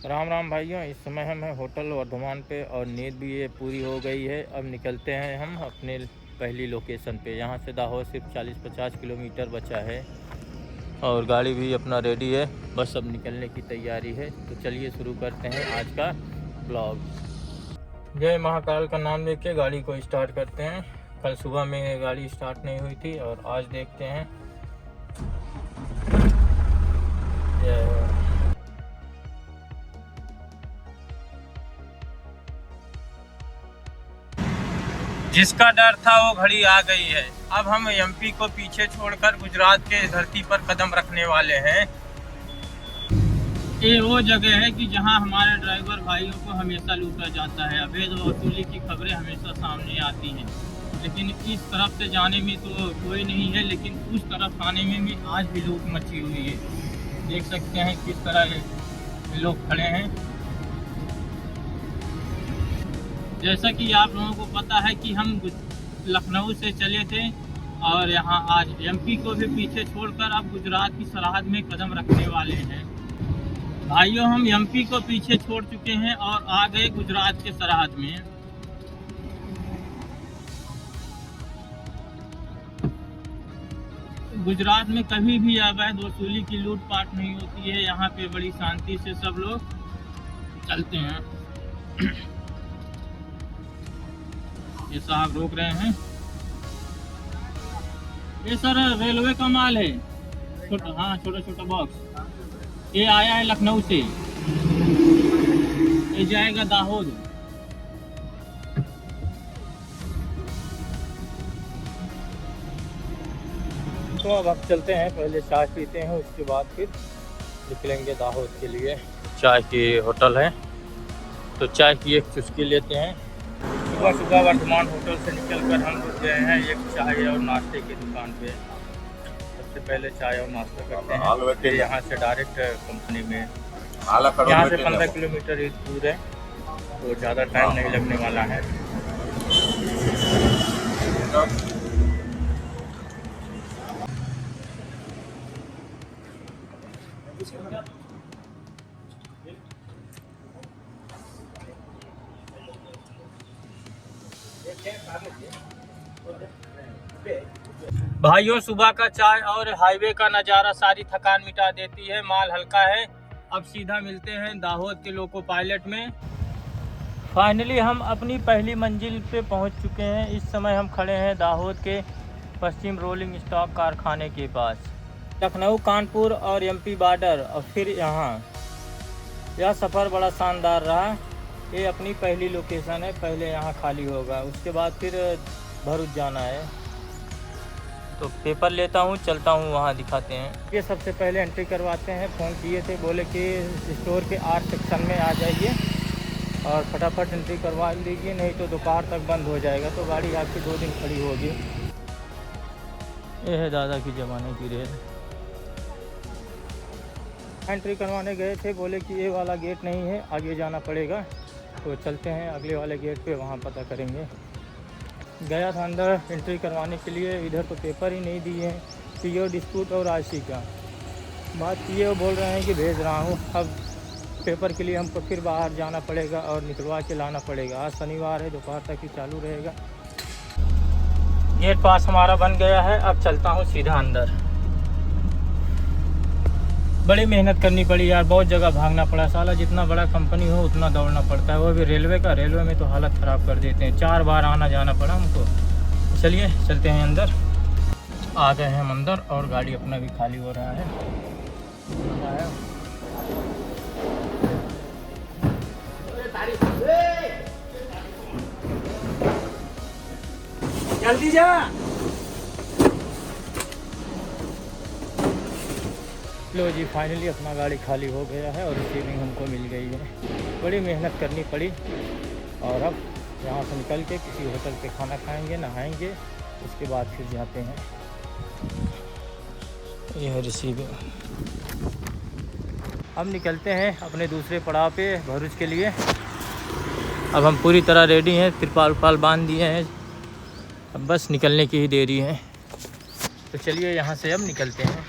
राम राम भाइयों, इस समय हम हैं होटल वर्धमान पे और नींद भी ये पूरी हो गई है। अब निकलते हैं हम अपने पहली लोकेशन पे। यहाँ से दाहोद सिर्फ 40-50 किलोमीटर बचा है और गाड़ी भी अपना रेडी है, बस अब निकलने की तैयारी है। तो चलिए शुरू करते हैं आज का ब्लॉग। जय महाकाल का नाम लेके गाड़ी को स्टार्ट करते हैं। कल सुबह में गाड़ी स्टार्ट नहीं हुई थी और आज देखते हैं। जिसका डर था वो घड़ी आ गई है। अब हम एमपी को पीछे छोड़कर गुजरात के धरती पर कदम रखने वाले हैं। ये वो जगह है कि जहां हमारे ड्राइवर भाइयों को हमेशा लूटा जाता है। अवैध वसूली की खबरें हमेशा सामने आती हैं, लेकिन इस तरफ से जाने में तो कोई नहीं है, लेकिन उस तरफ आने में भी आज भी लूट मची हुई है। देख सकते हैं किस तरह ये लोग खड़े हैं। जैसा कि आप लोगों को पता है कि हम लखनऊ से चले थे और यहाँ आज एमपी को भी पीछे छोड़कर अब गुजरात की सरहद में कदम रखने वाले हैं। भाइयों, हम एमपी को पीछे छोड़ चुके हैं और आ गए गुजरात के सरहद में। गुजरात में कभी भी अवैध वसूली की लूटपाट नहीं होती है। यहाँ पे बड़ी शांति से सब लोग चलते हैं। ये साहब रोक रहे हैं। ये सर रेलवे का माल है, छोटा, हाँ छोटा छोटा बॉक्स। ये आया है लखनऊ से, ये जाएगा दाहोद। तो अब हम चलते हैं, पहले चाय पीते हैं, उसके बाद फिर निकलेंगे दाहोद के लिए। चाय की होटल है तो चाय की एक चुस्की लेते हैं। सुबह सुबह वर्धमान होटल से निकलकर हम रुक गए हैं एक चाय और नाश्ते की दुकान पे। सबसे पहले चाय और नाश्ता करते हैं, फिर यहाँ से डायरेक्ट कंपनी में। यहाँ से 15 किलोमीटर दूर है, तो ज़्यादा टाइम नहीं लगने वाला है। भाइयों, सुबह का चाय और हाईवे का नज़ारा सारी थकान मिटा देती है। माल हल्का है। अब सीधा मिलते हैं दाहोद के लोको पायलट में। फाइनली हम अपनी पहली मंजिल पे पहुंच चुके हैं। इस समय हम खड़े हैं दाहोद के पश्चिम रोलिंग स्टॉक कारखाने के पास। लखनऊ, कानपुर और एमपी बॉर्डर और फिर यहाँ। यह सफ़र बड़ा शानदार रहा। ये अपनी पहली लोकेशन है, पहले यहाँ खाली होगा, उसके बाद फिर भरूच जाना है। तो पेपर लेता हूँ, चलता हूँ, वहाँ दिखाते हैं। ये सबसे पहले एंट्री करवाते हैं। फ़ोन किए थे, बोले कि स्टोर के 8 सेक्शन में आ जाइए और फटाफट एंट्री करवा लीजिए, नहीं तो दोपहर तक बंद हो जाएगा। तो गाड़ी आपकी 2 दिन खड़ी होगी। ये है दादा की ज़माने की रेल। एंट्री करवाने गए थे, बोले कि ये वाला गेट नहीं है, आगे जाना पड़ेगा। तो चलते हैं अगले वाले गेट पे, वहाँ पता करेंगे। गया था अंदर एंट्री करवाने के लिए, इधर तो पेपर ही नहीं दिए हैं, पीओ डिस्प्यूट और आईसी का बात किए। वो बोल रहे हैं कि भेज रहा हूँ। अब पेपर के लिए हमको फिर बाहर जाना पड़ेगा और निकलवा के लाना पड़ेगा। आज शनिवार है, दोपहर तक ही चालू रहेगा। गेट पास हमारा बन गया है। अब चलता हूँ सीधा अंदर। बड़ी मेहनत करनी पड़ी यार, बहुत जगह भागना पड़ा। साला जितना बड़ा कंपनी हो उतना दौड़ना पड़ता है, वो भी रेलवे का। रेलवे में तो हालत ख़राब कर देते हैं, 4 बार आना जाना पड़ा हमको। चलिए चलते हैं अंदर। आ गए हैं हम अंदर और गाड़ी अपना भी खाली हो रहा है। जल्दी जा। लो जी, फाइनली अपना गाड़ी खाली हो गया है और रिसीविंग हमको मिल गई है। बड़ी मेहनत करनी पड़ी और अब यहाँ से निकल के किसी होटल पे खाना खाएंगे, नहाएंगे, उसके बाद फिर जाते हैं। ये है रिसीविंग। अब निकलते हैं अपने दूसरे पड़ाव पे, भरूच के लिए। अब हम पूरी तरह रेडी हैं, तिरपाल उरपाल बांध दिए हैं, अब बस निकलने की ही देरी है। तो चलिए यहाँ से अब निकलते हैं।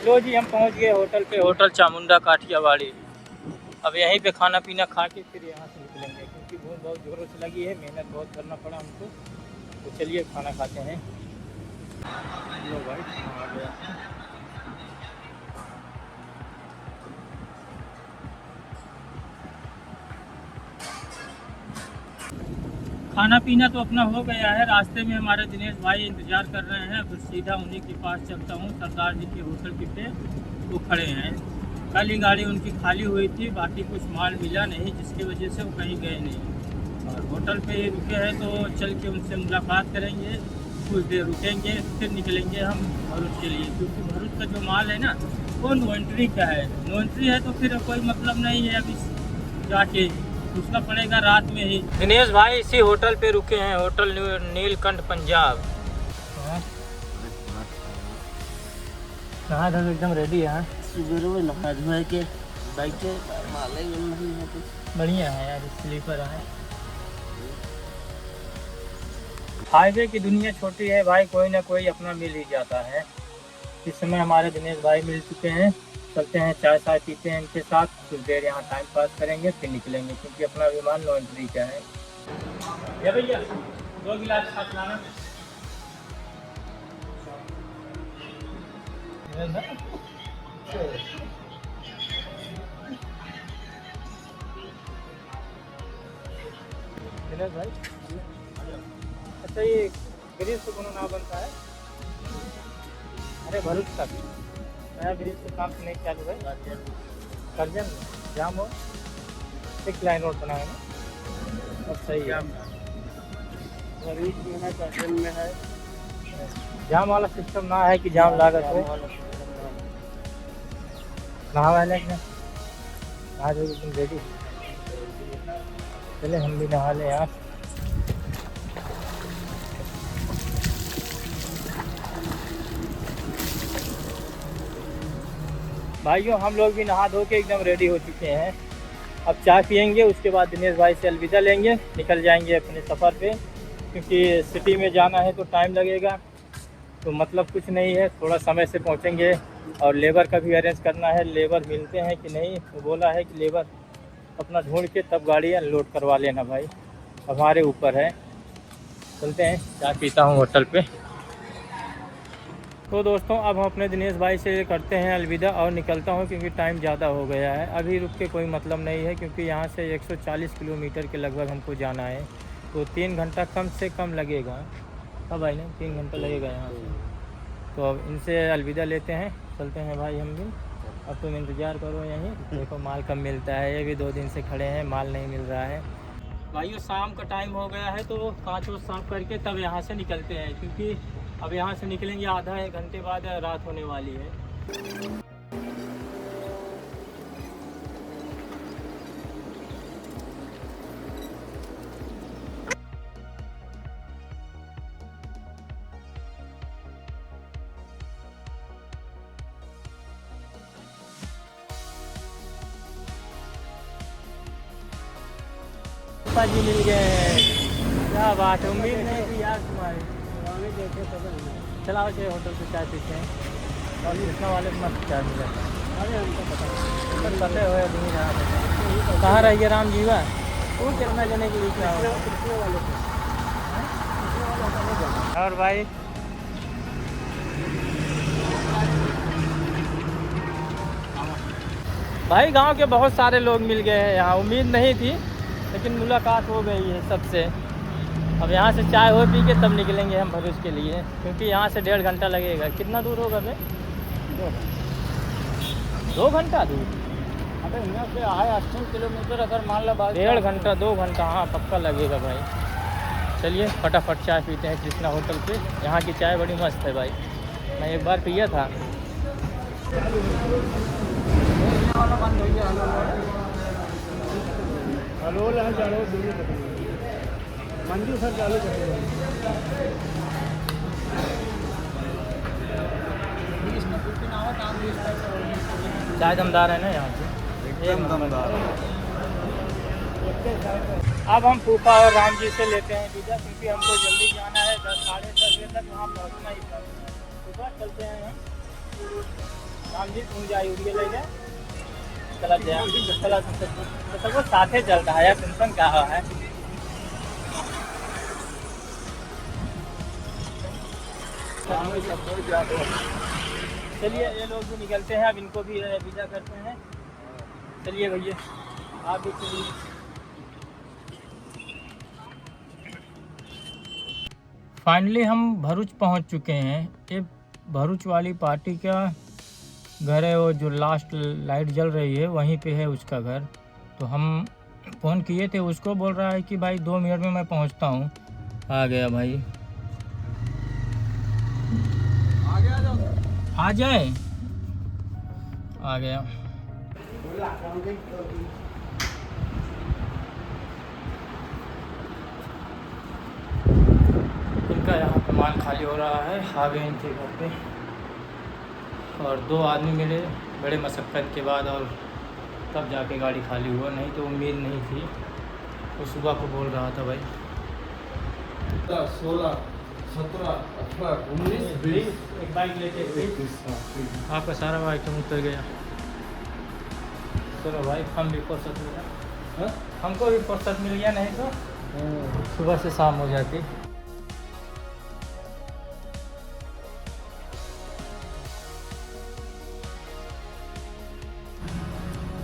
लो जी, हम पहुंच गए होटल पे, होटल चामुंडा काठियावाड़ी। अब यहीं पे खाना पीना खा के फिर यहाँ से निकलेंगे, क्योंकि भूख बहुत ज़ोरों से लगी है, मेहनत बहुत करना पड़ा हमको। तो चलिए खाना खाते हैं। लो भाई, खाना आ गया। खाना पीना तो अपना हो गया है। रास्ते में हमारे दिनेश भाई इंतज़ार कर रहे हैं। अब सीधा उन्हीं के पास चलता हूँ, सरदार जी के होटल पे वो खड़े हैं। कल ही गाड़ी उनकी खाली हुई थी, बाकी कुछ माल मिला नहीं, जिसकी वजह से वो कहीं गए नहीं और होटल पे ही रुके हैं। तो चल के उनसे मुलाकात करेंगे, कुछ देर रुकेंगे, फिर निकलेंगे हम भरूच के लिए, क्योंकि भरूच का जो माल है ना वो नो एंट्री का है। नो एंट्री है तो फिर कोई मतलब नहीं है अभी जाके, उसका पड़ेगा रात में ही। दिनेश भाई इसी होटल पे रुके हैं, होटल नीलकंठ पंजाब। नहा धो एकदम रेडी है। सुबह नहा धोए के बाइक के माले नहीं है तो बढ़िया है यार, स्लीपर है। हाईवे की दुनिया छोटी है भाई, कोई ना कोई अपना मिल ही जाता है। इस समय हमारे दिनेश भाई मिल चुके हैं। चलते हैं, चाय चाय पीते हैं इनके साथ, कुछ देर यहाँ टाइम पास करेंगे, फिर निकलेंगे, क्योंकि अपना विमान नो एंट्री का है। ये भैया 2 गिलास साथ लाना। दिनेश भाई, अच्छा ये ब्रिज तो कोनो ना बनता है? अरे भरूच का भी नया ब्रिज का काम नहीं चालू है? कर्जन जाम हो, 6 लाइन रोड बना है ना, अब सही है। भरूच में है, कर्जन में है। जाम वाला सिस्टम ना है कि जाम लागत हो। नहा वाले नहा जो तुम रेडी, चले हम भी नहा लें यार। भाइयों हम लोग भी नहा धो के एकदम रेडी हो चुके हैं। अब चाय पियेंगे, उसके बाद दिनेश भाई से अलविदा लेंगे, निकल जाएंगे अपने सफ़र पे, क्योंकि सिटी में जाना है तो टाइम लगेगा, तो मतलब कुछ नहीं है, थोड़ा समय से पहुंचेंगे। और लेबर का भी अरेंज करना है, लेबर मिलते हैं कि नहीं, तो बोला है कि लेबर अपना ढूंढ के तब गाड़ी अनलोड करवा लेना भाई, हमारे ऊपर है। चलते हैं, चाय पीता हूँ होटल पे। तो दोस्तों अब हम अपने दिनेश भाई से करते हैं अलविदा और निकलता हूँ, क्योंकि टाइम ज़्यादा हो गया है। अभी रुक के कोई मतलब नहीं है, क्योंकि यहाँ से 140 किलोमीटर के लगभग हमको जाना है, तो 3 घंटा कम से कम लगेगा। अब भाई नहीं 3 घंटा लगेगा यहाँ से। तो अब इनसे अलविदा लेते हैं, चलते हैं भाई हम भी। अब तुम इंतज़ार करो यहीं, देखो माल कब मिलता है। ये भी 2 दिन से खड़े हैं, माल नहीं मिल रहा है भाइयों। शाम का टाइम हो गया है, तो कांच वो साफ करके तब यहाँ से निकलते हैं, क्योंकि अब यहाँ से निकलेंगे आधा 1 घंटे बाद रात होने वाली है। जी मिल गए हैं, क्या बात है, उम्मीद नहीं थी यार तुम्हारी। देखे तब चलाओ चाहिए होटल पे चाय पीते हैं, और कृष्णा वाले मस्त चाय मिला। अरे हमको पता पते हुए नहीं रहा, कहाँ रह गया राम जीवा, वो कितना जने के लिए क्या हो। और भाई भाई गांव के बहुत सारे लोग मिल गए हैं यहाँ, उम्मीद नहीं थी, लेकिन मुलाकात हो गई है सबसे। अब यहाँ से चाय हो पी के तब निकलेंगे हम भरूच के लिए, क्योंकि यहाँ से 1.5 घंटा लगेगा। कितना दूर होगा भाई? 2 घंटा दूर? अरे यहाँ से आए 80 किलोमीटर, अगर मान लो 1.5 घंटा 2 घंटा, हाँ पक्का लगेगा भाई। चलिए फटाफट चाय पीते हैं कृष्णा होटल पे। यहाँ की चाय बड़ी मस्त है भाई, मैं एक बार पिया था। हलोल है, चालू मंदिर सर चालू कर चाय दमदार है ना यहाँ पे, एक दमदार। अब हम फूफा और राम जी से लेते हैं वीज़ा, क्योंकि हमको जल्दी जाना है, 10 साढ़े 10 बजे तक वहाँ पहुँचना ही था। फूफा चलते हैं हम। काम जी तू जाई उड़िए ले ले चला जा चला तो सब साथे चल रहा है टेंशन क्या है। चलिए ये लोग भी निकलते हैं, अब इनको भी विदा करते हैं। चलिए भैया आप भी चलिए। फाइनली हम भरूच पहुंच चुके हैं। ये भरूच वाली पार्टी का घर है, वो जो लास्ट लाइट जल रही है वहीं पे है उसका घर। तो हम फ़ोन किए थे उसको, बोल रहा है कि भाई 2 मिनट में मैं पहुंचता हूं। आ गया भाई, आ जाए, आ गया। इनका यहाँ पे माल खाली हो रहा है। आ गए इनके घर पे और 2 आदमी मिले बड़े मशक्क़त के बाद, और तब जाके गाड़ी खाली हुआ, नहीं तो उम्मीद नहीं थी। वो सुबह को बोल रहा था भाई 16, 17, 18, 19, 20। एक बाइक लेके आपका सारा आइटम उतर गया। चलो भाई हम भी फुर्सत मिला, हमको भी फुर्सत मिल गया, नहीं तो सुबह से शाम हो जाती।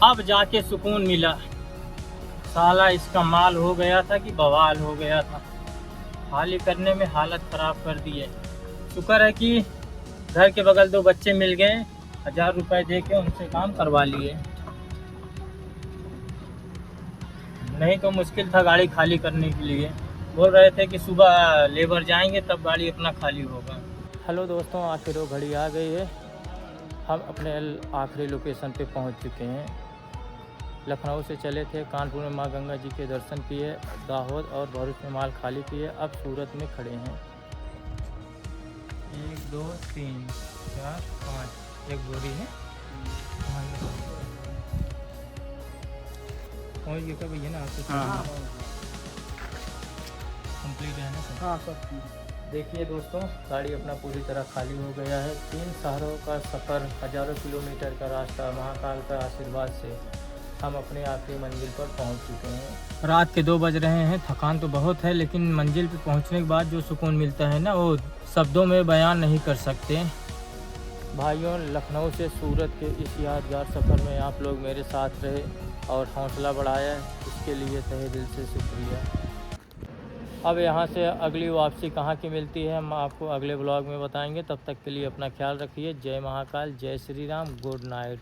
अब जाके सुकून मिला। साला इसका माल हो गया था कि बवाल हो गया था, खाली करने में हालत ख़राब कर दी है। शुक्र है कि घर के बगल 2 बच्चे मिल गए, 1000 रुपये दे के उनसे काम करवा लिए, नहीं तो मुश्किल था गाड़ी खाली करने के लिए। बोल रहे थे कि सुबह लेबर जाएंगे तब गाड़ी अपना खाली होगा। हेलो दोस्तों, आखिर वो घड़ी आ गई है। हम अपने आखिरी लोकेशन पे पहुंच चुके हैं। लखनऊ से चले थे, कानपुर में माँ गंगा जी के दर्शन किए, दाहोद और भरूच में माल खाली किए, अब सूरत में खड़े हैं। 1 2 3 4 5 एक बोरी है और ये कभी है ना कंप्लीट है ना सर? हाँ सर। देखिए दोस्तों, गाड़ी अपना पूरी तरह खाली हो गया है। 3 शहरों का सफ़र, हज़ारों किलोमीटर का रास्ता, महाकाल का आशीर्वाद से हम अपने आखिरी मंजिल पर पहुंच चुके हैं। रात के 2 बज रहे हैं। थकान तो बहुत है, लेकिन मंजिल पे पहुंचने के बाद जो सुकून मिलता है ना, वो शब्दों में बयान नहीं कर सकते। भाइयों, लखनऊ से सूरत के इस यादगार सफ़र में आप लोग मेरे साथ रहे और हौसला बढ़ाया, इसके लिए तहे दिल से शुक्रिया। अब यहाँ से अगली वापसी कहाँ की मिलती है हम आपको अगले ब्लॉग में बताएंगे। तब तक के लिए अपना ख्याल रखिए। जय महाकाल, जय श्री राम, गुड नाइट।